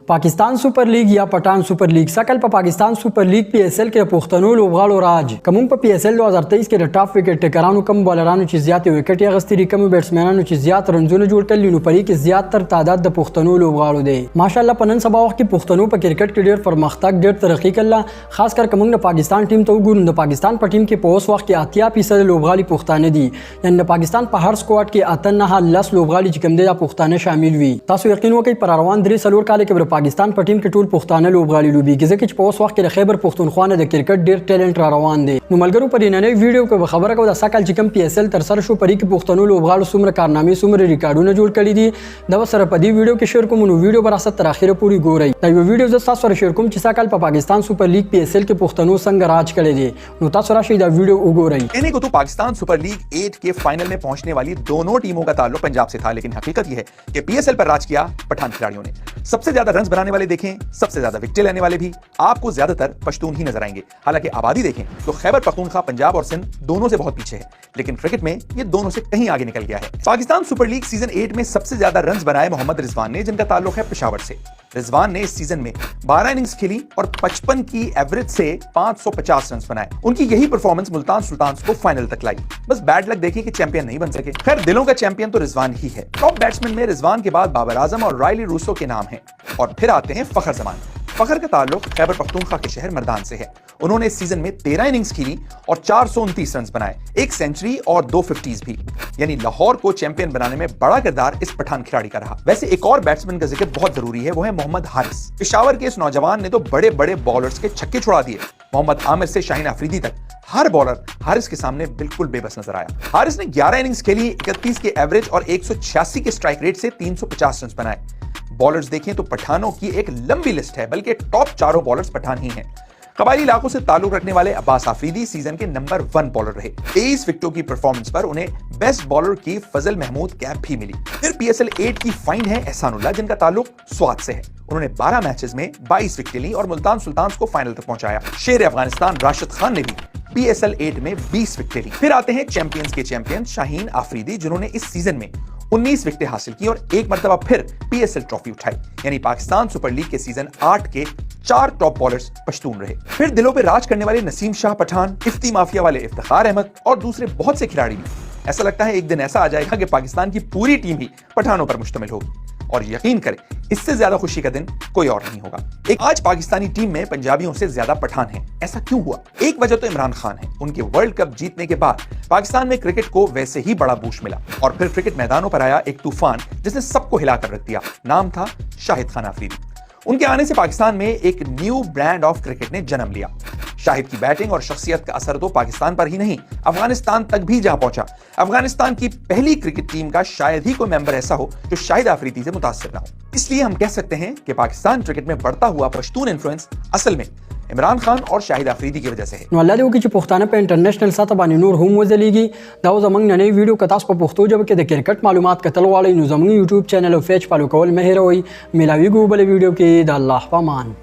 Pakistan super league या Pathan super league सकल पर पाकिस्तान सुपर लीग PSL के पुख्तनू लोबगाड़ो राज कमुंग पर PSL 2023 के टॉप विकेट टेकरानू कम बॉलरानू ची ज़्यादा विकेट अगस्ती कम बैट्समैनानू ची ज़्यादा रनजों जोड़ कर लीनू परी की ज़्यादातर तादाद द पुख्तनू लोबगाड़ो दे माशाअल्लाह पनन सबा वक्त की पुख्तनू पर क्रिकेट के ढेर फरमख्तक ढेर तरक्की कल्ला खासकर कमुंग न पाकिस्तान टीम तो गुन पाकिस्तान पर टीम के पोस वक्त के 80% लोबगाड़ी पुख्ताने दी यानी पाकिस्तान पर हर स्क्वाड के अतन्ना लस लोबगाड़ी चिकम दे पुख्ताने शामिल हुई तासु यकीन हो कि परवान दरी सलोर काले के पाकिस्तान पर टीम के टूल पुख्ताने लोबगाड़ी लुबी गिजे के पोस वक्त के खैबर पुख्तनख्वा ने द क्रिकेट ढेर टैलेंट रा रवान दे नुमलगरू पर इन्हें वीडियो को खबर को सकल चिकम PSL तरसर शो परी के पुख्तनू लोबगाड़ो सुमर कारनामे सुमर रिकॉर्डो ने जोड़ करी दी दव सरपदी वीडियो के शेयर को मुनु वीडियो पर असर तराखिर पूरी गो रही तय वीडियो जस्ता सर शेयर को चिसाकल पर पाकिस्तान सुपर लीग PSL के पुख्तनू संग राज करे दे नुता सरा शीदा वीडियो उगो रही कहने को तो पाकिस्तान सुपर लीग 8 के फाइनल में पहुंचने वाली दोनों टीमों का ताल्लुक पंजाब से था, लेकिन हकीकत यह है कि PSL पर राज किया पठान खिलाड़ियों ने। सबसे ज्यादा रन्स बनाने वाले देखें, सबसे ज्यादा विकेट लेने वाले भी आपको ज्यादातर पश्तून ही नजर आएंगे। हालांकि आबादी देखें तो खैबर पख्तूनख्वा पंजाब और सिंध दोनों से बहुत पीछे है, लेकिन क्रिकेट में ये दोनों से कहीं आगे निकल गया है। पाकिस्तान सुपर लीग सीजन 8 में सबसे ज्यादा रन्स बनाए मोहम्मद रिजवान ने, जिनका ताल्लुक है पेशावर से। रिजवान ने इस सीजन में 12 इनिंग्स खेली और 55 की एवरेज से 550 रन बनाए। उनकी यही परफॉर्मेंस मुल्तान सुल्तान्स को फाइनल तक लाई। बस बैड लक देखिए कि चैंपियन नहीं बन सके। खैर दिलों का चैंपियन तो रिजवान ही है। टॉप बैट्समैन में रिजवान के बाद बाबर आजम और रायली रूसो के नाम हैं और फिर आते हैं फखर जमान। फखर का ताल्लुक खैबर पख्तूनख्वा के शहर मर्दान से है। उन्होंने इस सीजन में 13 इनिंग्स खेली और 429 रन बनाए, एक सेंचुरी और 2 50s भी, यानी लाहौर को चैंपियन बनाने में बड़ा किरदार इस पठान खिलाड़ी का रहा। वैसे एक और बैट्समैन का जिक्र बहुत जरूरी है, वो है मोहम्मद हारिस। पेशावर के इस नौजवान ने तो बड़े बड़े बॉलर्स के छक्के छुड़ा दिए। मोहम्मद आमिर से शाहीन अफरीदी तक हर बॉलर हारिस के सामने बिल्कुल बेबस नजर आया। हारिस ने 11 इनिंग्स खेली, 31 के एवरेज और 186 के स्ट्राइक रेट से 350 रन बनाए। बॉलर्स देखें तो पठानों की एक लंबी लिस्ट है, बल्कि टॉप चारों बॉलर्स पठान ही हैं। कबायली इलाकों से ताल्लुक रखने वाले अब्बास आफरीदी सीजन के नंबर 1 बॉलर रहे। 23 विकेटों की परफॉर्मेंस पर उन्हें बेस्ट बॉलर की फजल महमूद कैप भी मिली। फिर PSL 8 की फाइंड है एहसानुल्लाह, जिनका ताल्लुक स्वात से है। उन्होंने 12 मैचेस में 22 विकेट ली और मुल्तान सुल्तान्स को फाइनल तक पहुंचाया। शेर अफगानिस्तान राशिद खान ने भी PSL 8 में 20 विकेट ली। फिर आते हैं चैंपियंस के चैंपियन शाहीन अफरीदी, जिन्होंने इस सीजन में 19 विकेटें हासिल की और एक मरतबा फिर PSL ट्रॉफी उठाई। यानी पाकिस्तान सुपर लीग के सीजन 8 के 4 टॉप बॉलर्स पश्तून रहे। फिर दिलों पे राज करने वाले नसीम शाह पठान, इफ्ती माफिया वाले इफ्तिखार अहमद और दूसरे बहुत से खिलाड़ी भी। ऐसा लगता है एक दिन ऐसा आ जाएगा कि पाकिस्तान की पूरी टीम ही पठानों पर मुश्तमिल होगी, और यकीन करें इससे ज्यादा खुशी का दिन कोई और नहीं होगा। एक आज पाकिस्तानी टीम में पंजाबियों से ज्यादा पठान हैं। ऐसा क्यों हुआ? एक वजह तो इमरान खान है। उनके वर्ल्ड कप जीतने के बाद पाकिस्तान में क्रिकेट को वैसे ही बड़ा बूस्ट मिला और फिर क्रिकेट मैदानों पर आया एक तूफान जिसने सबको हिलाकर रख दिया। नाम था शाहिद खान अफरीदी। उनके आने से पाकिस्तान में एक न्यू ब्रांड ऑफ क्रिकेट ने जन्म लिया। शाहिद की बैटिंग और शख्सियत का असर तो पाकिस्तान पर ही नहीं, अफगानिस्तान तक भी जा पहुंचा। अफगानिस्तान की पहली क्रिकेट टीम का शायद ही कोई मेंबर ऐसा हो जो शाहिद अफरीदी से मुतासिर ना हो। इसलिए हम कह सकते हैं कि पाकिस्तान क्रिकेट में बढ़ता हुआ पश्तून इन्फ्लुएंस असल में इमरान खान और शाहिद अफरीदी की वजह से है। नल्लादेव की पुख्ताना पे इंटरनेशनल सतह बानी नूर होम वजलीगी दाव जमंग नई वीडियो कतास पर पुख्तो जब के द क्रिकेट मालूमात कतल वाले नु जमंग YouTube चैनल और फेज फॉलो कॉल मेहर होई मिलावी गूगल वीडियो के द अल्लाह पामान।